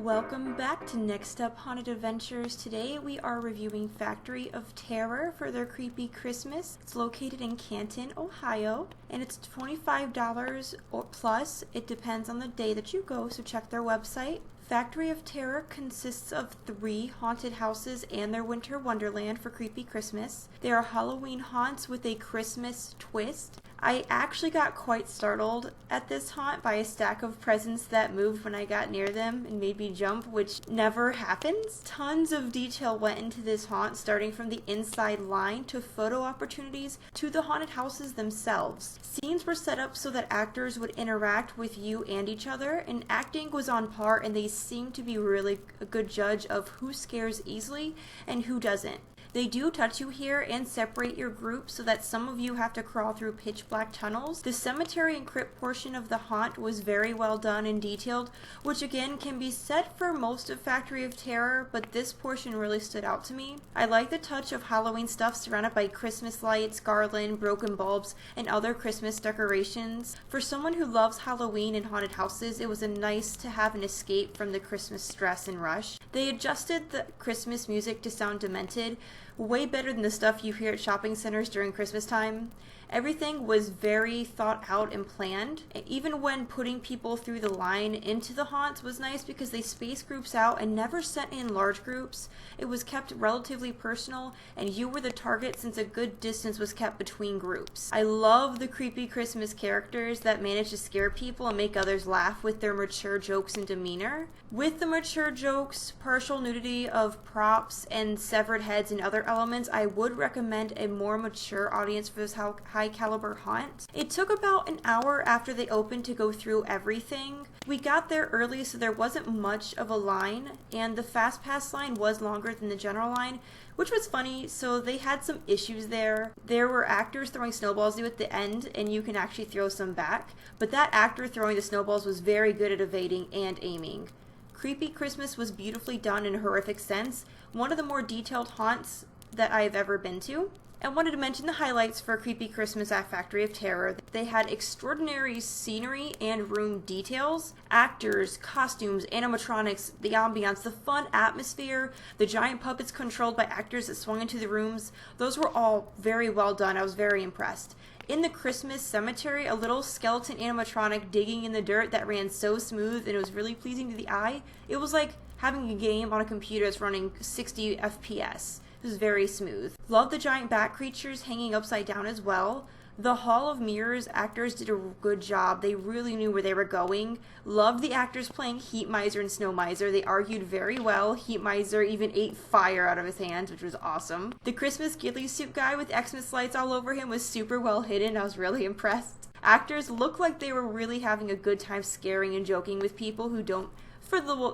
Welcome back to Next Up Haunted Adventures. Today we are reviewing Factory of Terror for their Creepy Christmas. It's located in Canton, Ohio, and it's $25 or plus. It depends on the day that you go, so check their website. Factory of Terror consists of 3 haunted houses and their winter wonderland for Creepy Christmas. They are Halloween haunts with a Christmas twist. I actually got quite startled at this haunt by a stack of presents that moved when I got near them and made me jump, which never happens. Tons of detail went into this haunt, starting from the inside line to photo opportunities to the haunted houses themselves. Scenes were set up so that actors would interact with you and each other, and acting was on par, and they seemed to be really a good judge of who scares easily and who doesn't. They do touch you here and separate your groups so that some of you have to crawl through pitch black tunnels. The cemetery and crypt portion of the haunt was very well done and detailed, which again can be said for most of Factory of Terror, but this portion really stood out to me. I like the touch of Halloween stuff surrounded by Christmas lights, garland, broken bulbs, and other Christmas decorations. For someone who loves Halloween and haunted houses, it was nice to have an escape from the Christmas stress and rush. They adjusted the Christmas music to sound demented, way better than the stuff you hear at shopping centers during Christmas time. Everything was very thought out and planned. Even when putting people through the line into the haunts was nice because they spaced groups out and never sent in large groups. It was kept relatively personal, and you were the target since a good distance was kept between groups. I love the creepy Christmas characters that manage to scare people and make others laugh with their mature jokes and demeanor. With the mature jokes, partial nudity of props, and severed heads and other elements, I would recommend a more mature audience for this high caliber haunt. It took about an hour after they opened to go through everything. We got there early, so there wasn't much of a line, and the fast pass line was longer than the general line, which was funny. So they had some issues there. There were actors throwing snowballs at you at the end, and you can actually throw some back, but that actor throwing the snowballs was very good at evading and aiming. Creepy Christmas was beautifully done in a horrific sense, one of the more detailed haunts that I have ever been to. I wanted to mention the highlights for Creepy Christmas at Factory of Terror. They had extraordinary scenery and room details, actors, costumes, animatronics, the ambiance, the fun atmosphere, the giant puppets controlled by actors that swung into the rooms. Those were all very well done. I was very impressed. In the Christmas cemetery, a little skeleton animatronic digging in the dirt that ran so smooth and it was really pleasing to the eye. It was like having a game on a computer that's running 60 FPS. It was very smooth. Love the giant bat creatures hanging upside down as well. The Hall of Mirrors actors did a good job. They really knew where they were going. Loved the actors playing Heat Miser and Snow Miser. They argued very well. Heat Miser even ate fire out of his hands, which was awesome. The Christmas ghillie suit guy with Xmas lights all over him was super well hidden. I was really impressed. Actors looked like they were really having a good time scaring and joking with people who don't,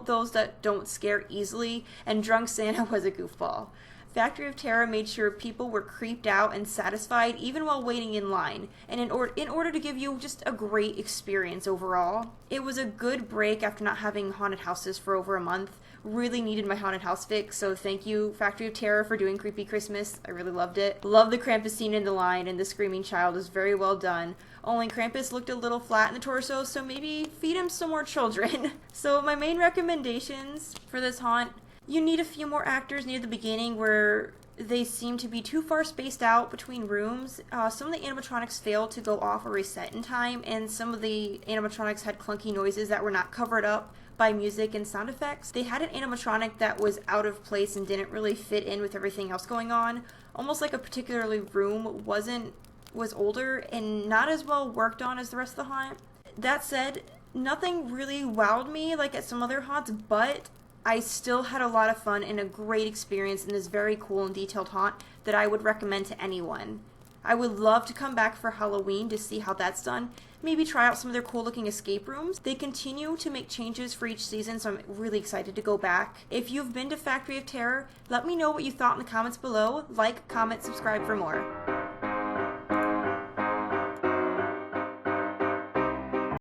those that don't scare easily, and Drunk Santa was a goofball. Factory of Terror made sure people were creeped out and satisfied even while waiting in line, and in order to give you just a great experience overall. It was a good break after not having haunted houses for over a month. Really needed my haunted house fix, so thank you Factory of Terror for doing Creepy Christmas. I really loved it. Love the Krampus scene in the line, and the screaming child is very well done. Only Krampus looked a little flat in the torso, so maybe feed him some more children. So my main recommendations for this haunt: you need a few more actors near the beginning where they seem to be too far spaced out between rooms. Some of the animatronics failed to go off or reset in time, and some of the animatronics had clunky noises that were not covered up by music and sound effects. They had an animatronic that was out of place and didn't really fit in with everything else going on. Almost like a particularly room was older and not as well worked on as the rest of the haunt. That said, nothing really wowed me like at some other haunts, but I still had a lot of fun and a great experience in this very cool and detailed haunt that I would recommend to anyone. I would love to come back for Halloween to see how that's done. Maybe try out some of their cool looking escape rooms. They continue to make changes for each season, so I'm really excited to go back. If you've been to Factory of Terror, let me know what you thought in the comments below. Like, comment, subscribe for more.